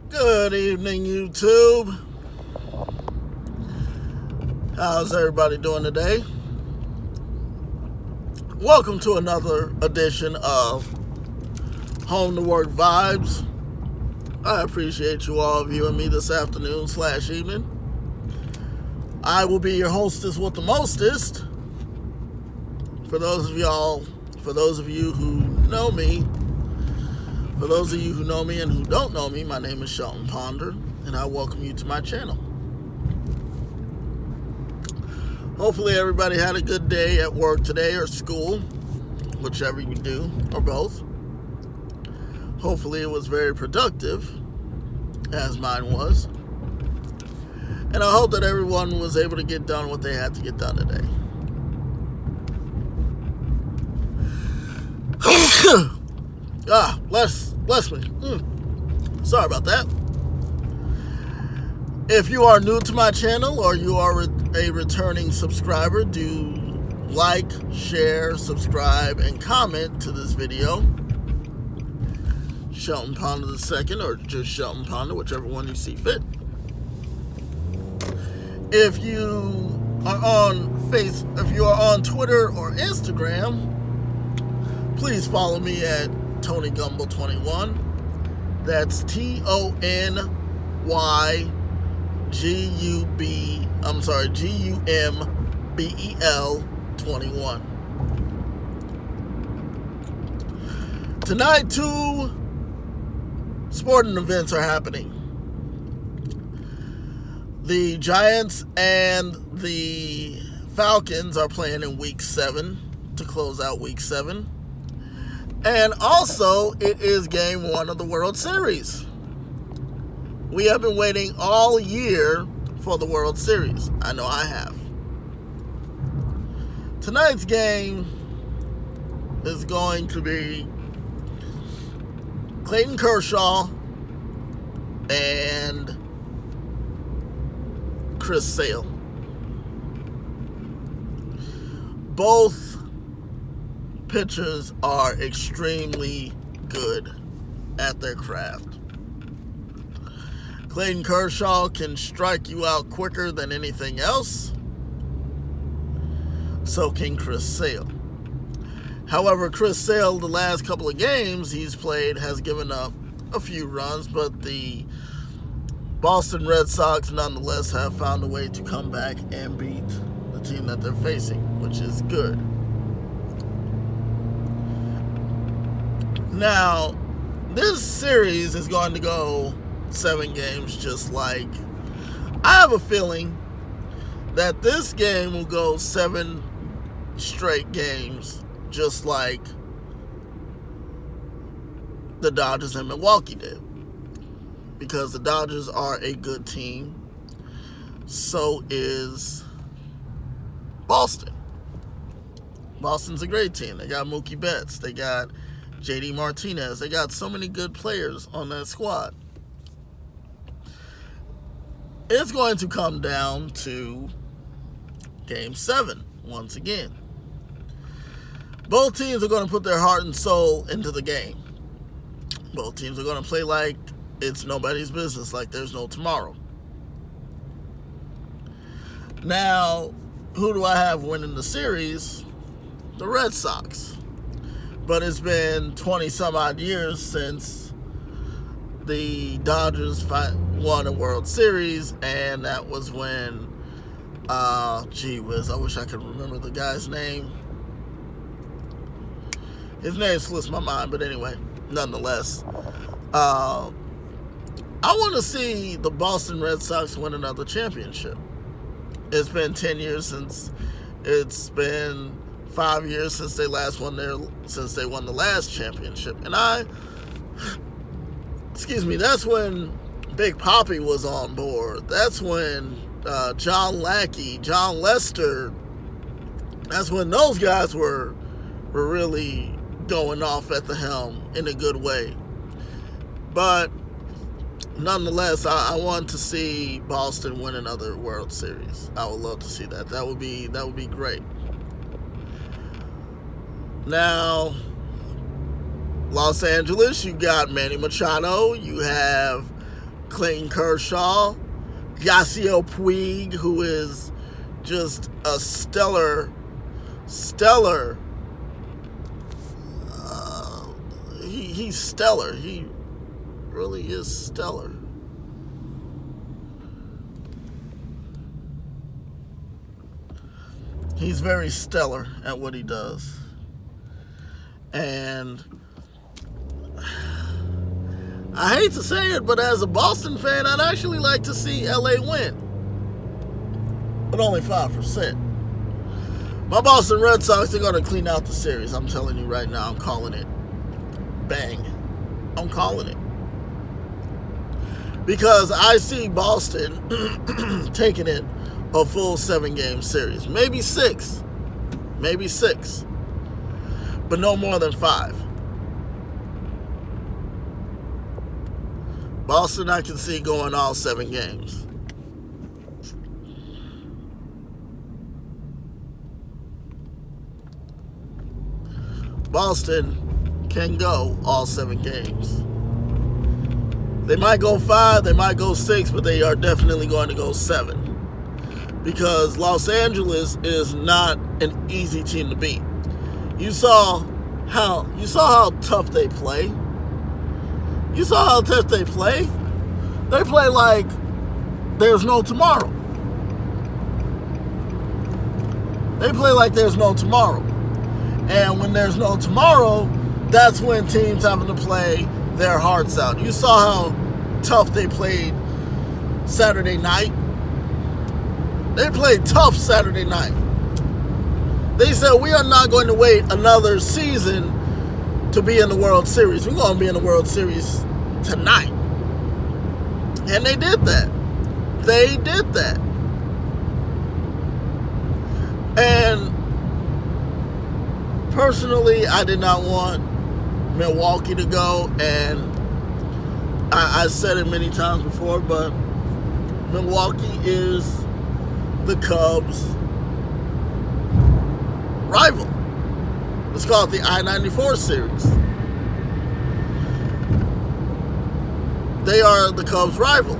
Good evening, YouTube. How's everybody doing today? Welcome to another edition of Home to Work Vibes. I appreciate you all viewing me this afternoon/evening. I will be your hostess with the mostest. For those of you who know me, for those of you who know me and who don't know me, my name is Shelton Ponder, and I welcome you to my channel. Hopefully everybody had a good day at work today or school, whichever you do, or both. Hopefully it was very productive, as mine was. And I hope that everyone was able to get done what they had to get done today. Bless me. Sorry about that. If you are new to my channel or you are a returning subscriber, do like, share, subscribe, and comment to this video. Shelton Ponder II, or just Shelton Ponder, whichever one you see fit. If you are on Twitter or Instagram, please follow me at Tony Gumbel 21. That's TonyGumbel 21. Tonight, two sporting events are happening. The Giants and the Falcons are playing in Week 7 to close out Week 7. And also, it is Game 1 of the World Series. We have been waiting all year for the World Series. I know I have. Tonight's game is going to be Clayton Kershaw and Chris Sale. Both pitchers are extremely good at their craft. Clayton Kershaw can strike you out quicker than anything else. So can Chris Sale. However, Chris Sale, the last couple of games he's played, has given up a few runs, but the Boston Red Sox nonetheless have found a way to come back and beat the team that they're facing, which is good. Now, this series is going to go 7 games, just like I have a feeling that this game will go 7 straight games, just like the Dodgers and Milwaukee did, because the Dodgers are a good team. So is Boston. Boston's a great team. They got Mookie Betts. They got JD Martinez. They got so many good players on that squad. It's going to come down to Game 7 once again. Both teams are going to put their heart and soul into the game. Both teams are going to play like it's nobody's business, like there's no tomorrow. Now, who do I have winning the series? The Red Sox. But it's been 20 some odd years since the Dodgers won a World Series, and that was when, gee whiz, I wish I could remember the guy's name. His name slips my mind, but anyway, nonetheless, I want to see the Boston Red Sox win another championship. It's been 10 years since, it's been 5 years since they won the last championship. And that's when Big Papi was on board. That's when John Lackey, John Lester, that's when those guys were really going off at the helm in a good way. But nonetheless, I want to see Boston win another World Series. I would love to see that. That would be great. Now, Los Angeles, you got Manny Machado, you have Clayton Kershaw, Yasiel Puig, who is just a stellar. He's stellar. He really is stellar. He's very stellar at what he does. And I hate to say it, but as a Boston fan, I'd actually like to see LA win. But only 5%. My Boston Red Sox are going to clean out the series. I'm telling you right now. I'm calling it. Bang. I'm calling it. Because I see Boston taking it a full 7-game series. Maybe 6. Maybe 6. But no more than 5. Boston, I can see going all 7 games. Boston can go all 7 games. They might go 5, they might go 6, but they are definitely going to go 7. Because Los Angeles is not an easy team to beat. You saw how tough they play. You saw how tough they play. They play like there's no tomorrow. They play like there's no tomorrow. And when there's no tomorrow, that's when teams having to play their hearts out. You saw how tough they played Saturday night. They played tough Saturday night. They said, we are not going to wait another season to be in the World Series. We're going to be in the World Series tonight. And they did that. They did that. And personally, I did not want Milwaukee to go. And I said it many times before, but Milwaukee is the Cubs' rival. Let's call it the I-94 series. They are the Cubs' rival.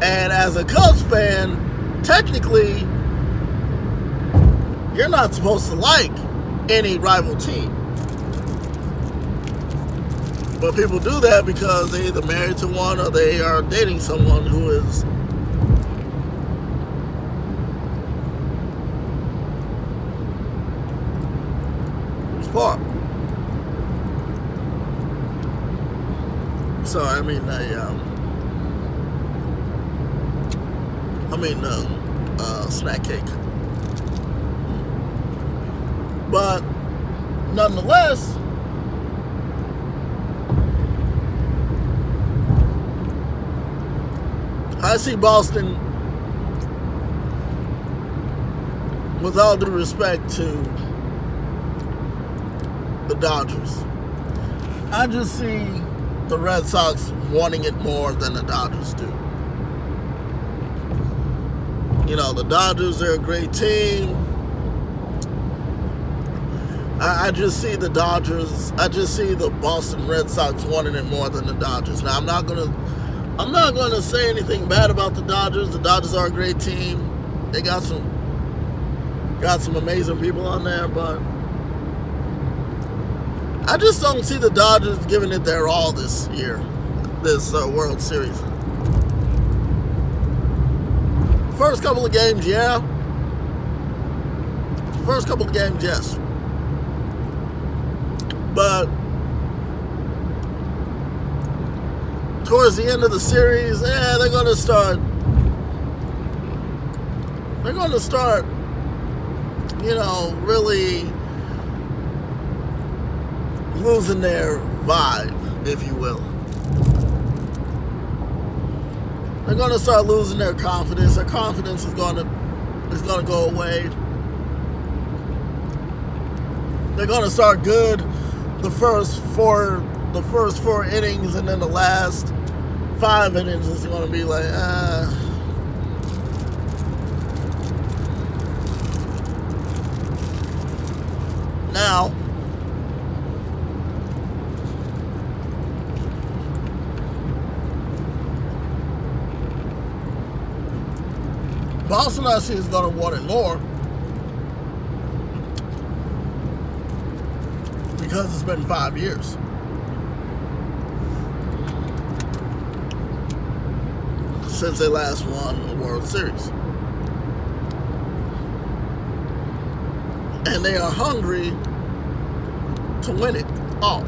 And as a Cubs fan, technically, you're not supposed to like any rival team. But people do that because they're either married to one or they are dating someone who is part. So I mean snack cake. But nonetheless, I see Boston, with all due respect to the Dodgers, I just see the Red Sox wanting it more than the Dodgers do. You know, the Dodgers are a great team. I just see the Dodgers, I just see the Boston Red Sox wanting it more than the Dodgers. Now, I'm not gonna say anything bad about the Dodgers. The Dodgers are a great team. They got some amazing people on there, but I just don't see the Dodgers giving it their all this year, this World Series. First couple of games, yeah. First couple of games, yes. But towards the end of the series, they're going to start, really losing their vibe, if you will. They're going to start losing their confidence. Their confidence is going to go away. They're going to start good the first four innings, and then the last 5 innings is going to be like, Now, Boston, I see, is going to want it more because it's been 5 years. Since they last won the World Series. And they are hungry to win it all.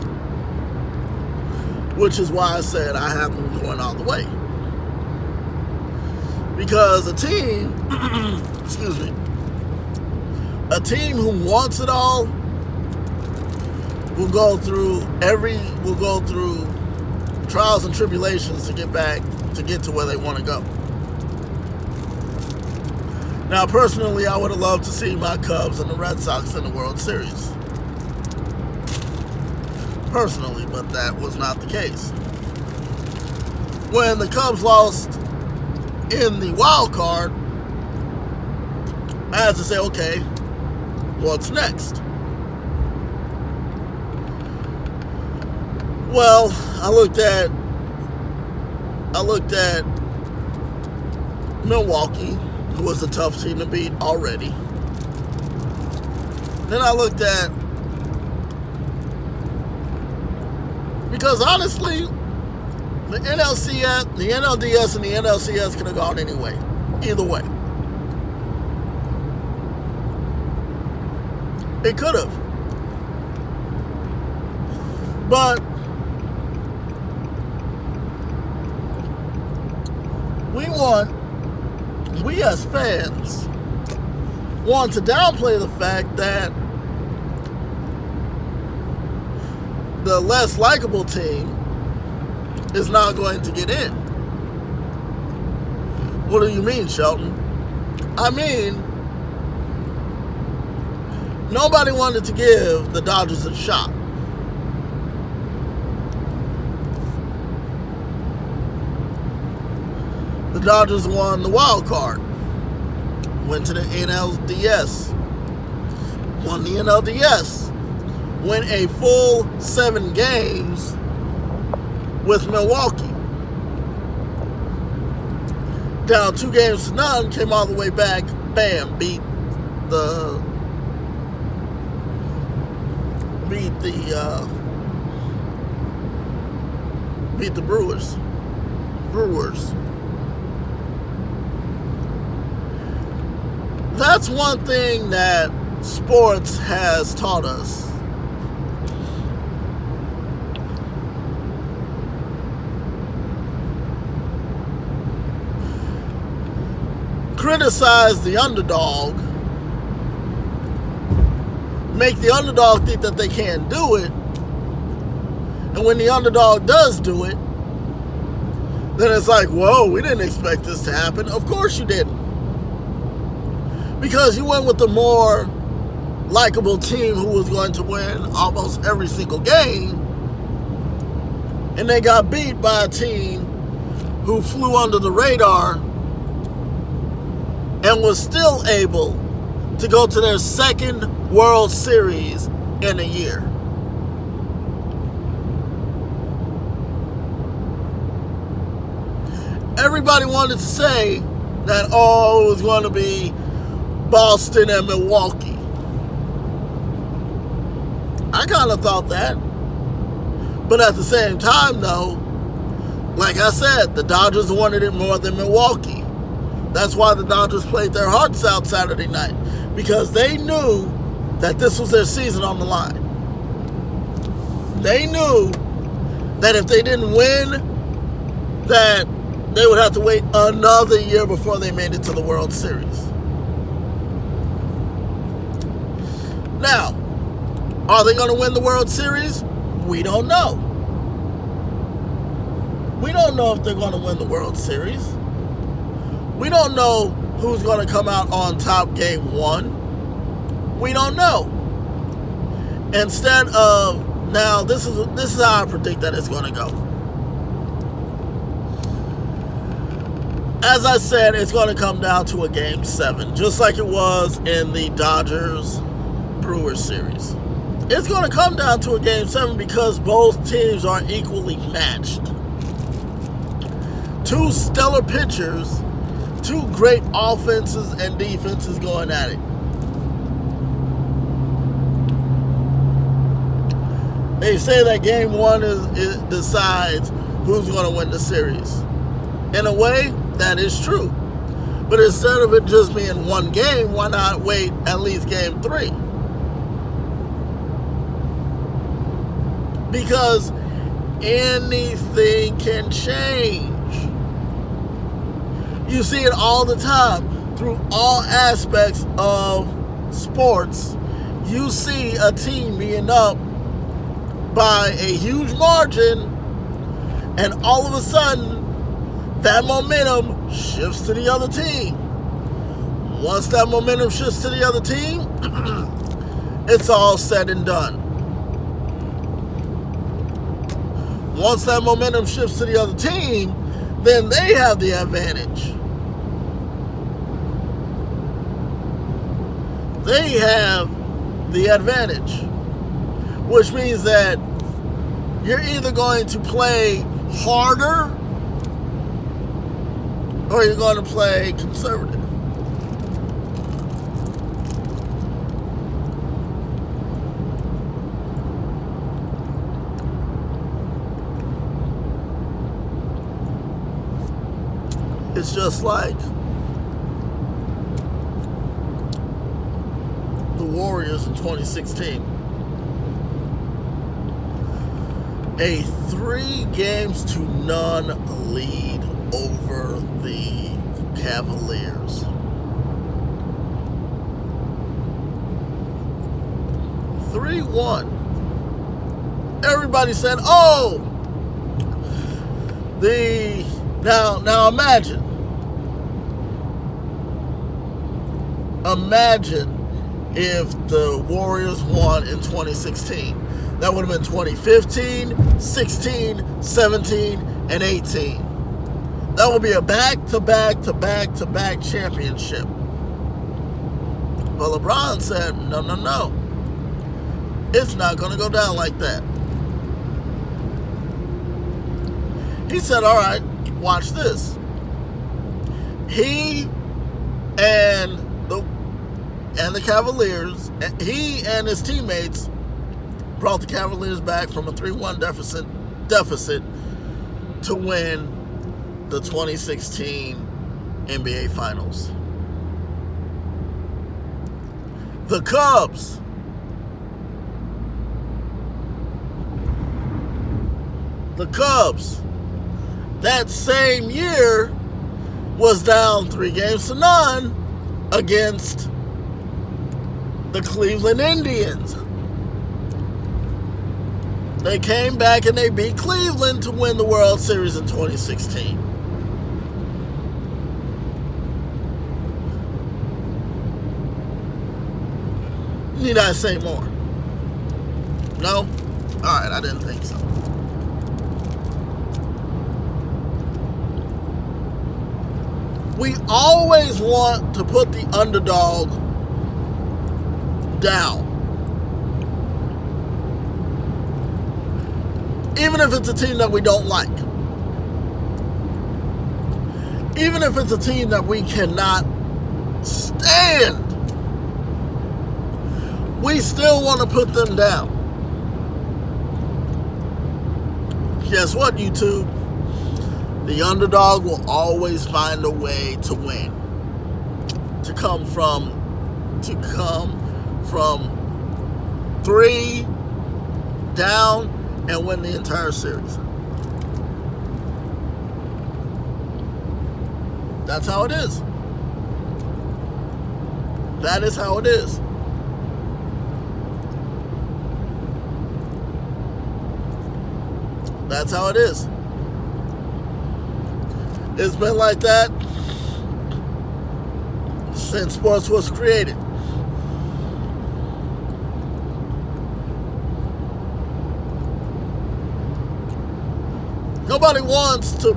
Which is why I said I have them going all the way. Because a team, excuse me, a team who wants it all will go through trials and tribulations to get to where they want to go. Now, personally, I would have loved to see my Cubs and the Red Sox in the World Series. Personally, but that was not the case. When the Cubs lost in the wild card, I had to say, okay, what's next? Well, I looked at Milwaukee, who was a tough team to beat already. Then I looked at, because honestly, the NLCS, the NLDS, and the NLCS could have gone anyway, either way. It could have. But we as fans want to downplay the fact that the less likable team is not going to get in. What do you mean, Shelton? I mean, nobody wanted to give the Dodgers a shot. The Dodgers won the wild card, went to the NLDS, won the NLDS, went a full 7 games with Milwaukee. Down 2-0, came all the way back, bam, beat the Brewers. That's one thing that sports has taught us. Criticize the underdog, make the underdog think that they can't do it, and when the underdog does do it, then it's like, whoa, we didn't expect this to happen. Of course you didn't. Because you went with the more likable team who was going to win almost every single game, and they got beat by a team who flew under the radar and was still able to go to their second World Series in a year. Everybody wanted to say that, oh, it was going to be Boston and Milwaukee. I kind of thought that. But at the same time, though, like I said, the Dodgers wanted it more than Milwaukee. That's why the Dodgers played their hearts out Saturday night, because they knew that this was their season on the line. They knew that if they didn't win, that they would have to wait another year before they made it to the World Series. Now, are they going to win the World Series? We don't know. We don't know if they're going to win the World Series. We don't know who's going to come out on top game 1. We don't know. Instead of, now this is how I predict that it's going to go. As I said, it's going to come down to a game 7, just like it was in the Dodgers-Brewers series. It's going to come down to a game 7 because both teams are equally matched. Two stellar pitchers Two great offenses and defenses going at it. They say that game one is decides who's going to win the series. In a way, that is true. But instead of it just being one game, why not wait at least game 3? Because anything can change. You see it all the time through all aspects of sports. You see a team being up by a huge margin, and all of a sudden that momentum shifts to the other team. Once that momentum shifts to the other team, it's all said and done. Once that momentum shifts to the other team, then they have the advantage. They have the advantage, which means that you're either going to play harder or you're going to play conservative. It's just like the Warriors in 2016. A 3-0 lead over the Cavaliers. 3-1. Everybody said, "Oh, now imagine if the Warriors won in 2016. That would have been 2015, 16, 17, and 18. That would be a back-to-back championship." But LeBron said, no. It's not going to go down like that. He said, all right, watch this. He and the Cavaliers, he and his teammates brought the Cavaliers back from a 3-1 deficit to win the 2016 NBA Finals. The Cubs that same year was down 3-0 against the Cleveland Indians. They came back and they beat Cleveland to win the World Series in 2016. Need I say more? No? Alright, I didn't think so. We always want to put the underdog down. Even if it's a team that we don't like. Even if it's a team that we cannot stand. We still want to put them down. Guess what, YouTube? The underdog will always find a way to win. To come from 3 down and win the entire series. That's how it is. That is how it is. That's how it is. It's been like that since sports was created. Nobody wants to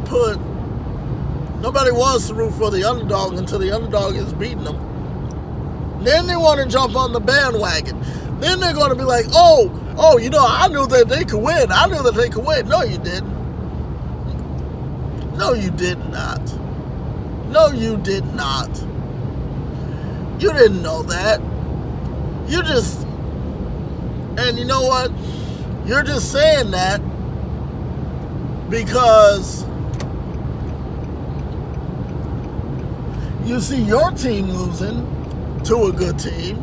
root for the underdog until the underdog is beating them. Then they want to jump on the bandwagon. Then they're going to be like, oh, I knew that they could win. I knew that they could win. No, you didn't. No, you did not. No, you did not. You didn't know that. You just, and you know what? You're just saying that because you see your team losing to a good team.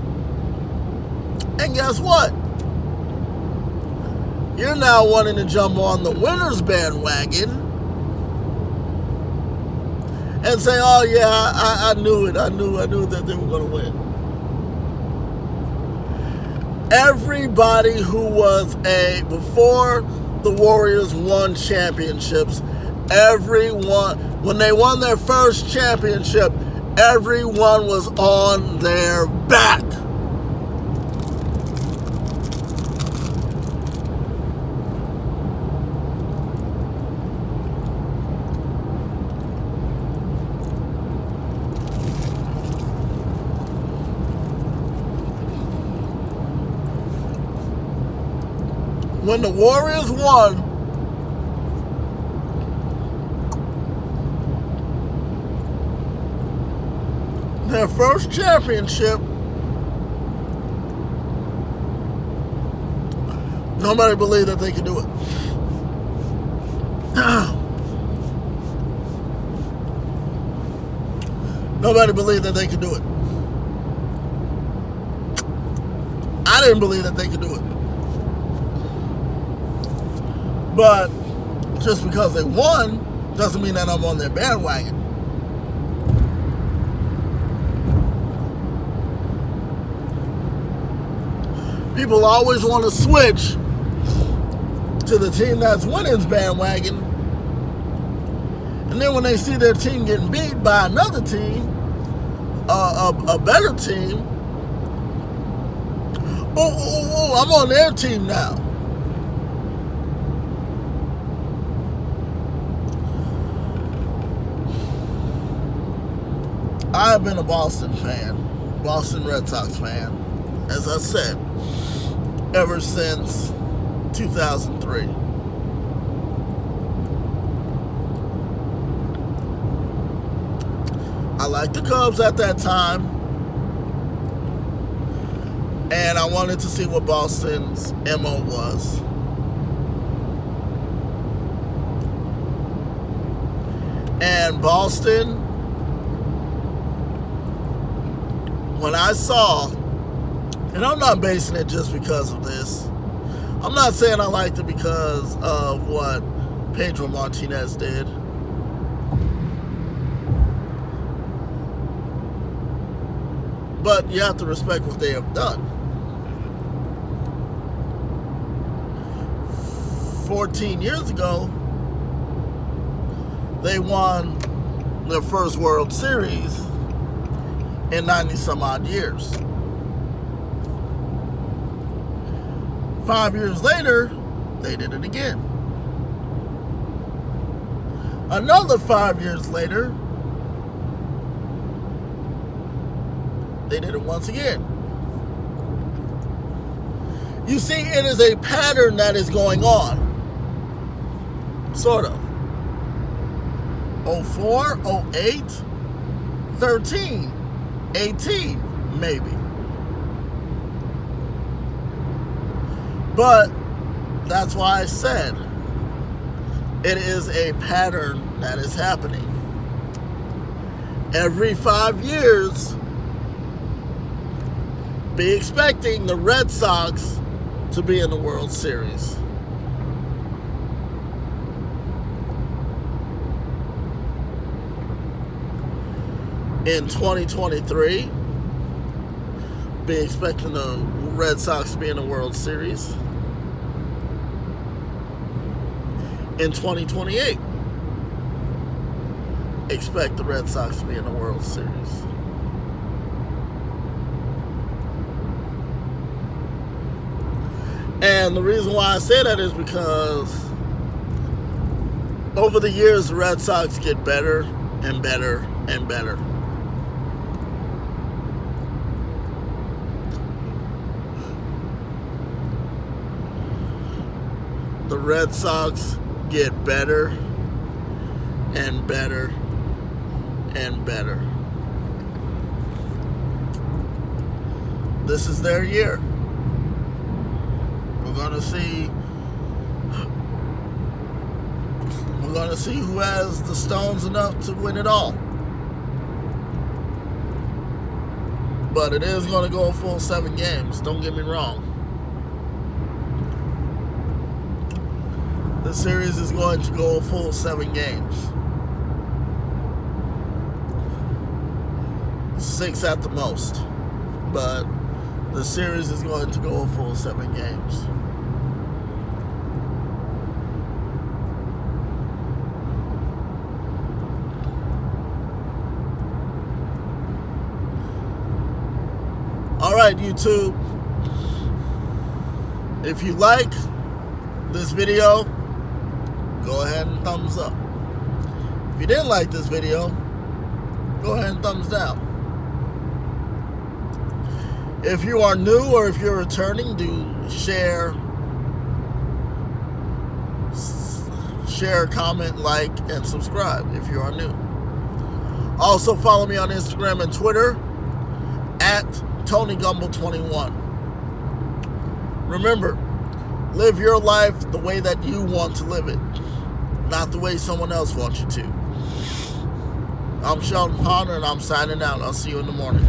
And guess what? You're now wanting to jump on the winner's bandwagon and say, oh yeah, I knew it. I knew that they were going to win. Everybody who was before the Warriors won championships, everyone, when they won their first championship, everyone was on their back. When the Warriors won their first championship, nobody believed that they could do it. Nobody believed that they could do it. I didn't believe that they could do it. But just because they won doesn't mean that I'm on their bandwagon. People always want to switch to the team that's winning's bandwagon. And then when they see their team getting beat by another team, a better team, I'm on their team now. I've been a Boston fan, Boston Red Sox fan, as I said, ever since 2003. I liked the Cubs at that time, and I wanted to see what Boston's MO was. And Boston, when I saw, and I'm not basing it just because of this. I'm not saying I liked it because of what Pedro Martinez did. But you have to respect what they have done. 14 years ago, they won their first World Series in 90 some odd years. 5 years later, they did it again. Another 5 years later, they did it once again. You see, it is a pattern that is going on. Sort of. 04, 08, 13, 18, maybe. But that's why I said it is a pattern that is happening. Every 5 years, be expecting the Red Sox to be in the World Series. In 2023, be expecting the Red Sox to be in the World Series. In 2028, expect the Red Sox to be in the World Series. And the reason why I say that is because over the years, the Red Sox get better and better and better. The Red Sox get better and better and better. This is their year. We're going to see who has the stones enough to win it all. But it is going to go a full 7 games. Don't get me wrong. The series is going to go a full 7 games. 6 at the most. But the series is going to go a full 7 games. Alright, YouTube. If you like this video, go ahead and thumbs up. If you didn't like this video, go ahead and thumbs down. If you are new or if you're returning, do share, comment, like, and subscribe if you are new. Also follow me on Instagram and Twitter at TonyGumble21. Remember, live your life the way that you want to live it, not the way someone else wants you to. I'm Sheldon Ponder, and I'm signing out. I'll see you in the morning.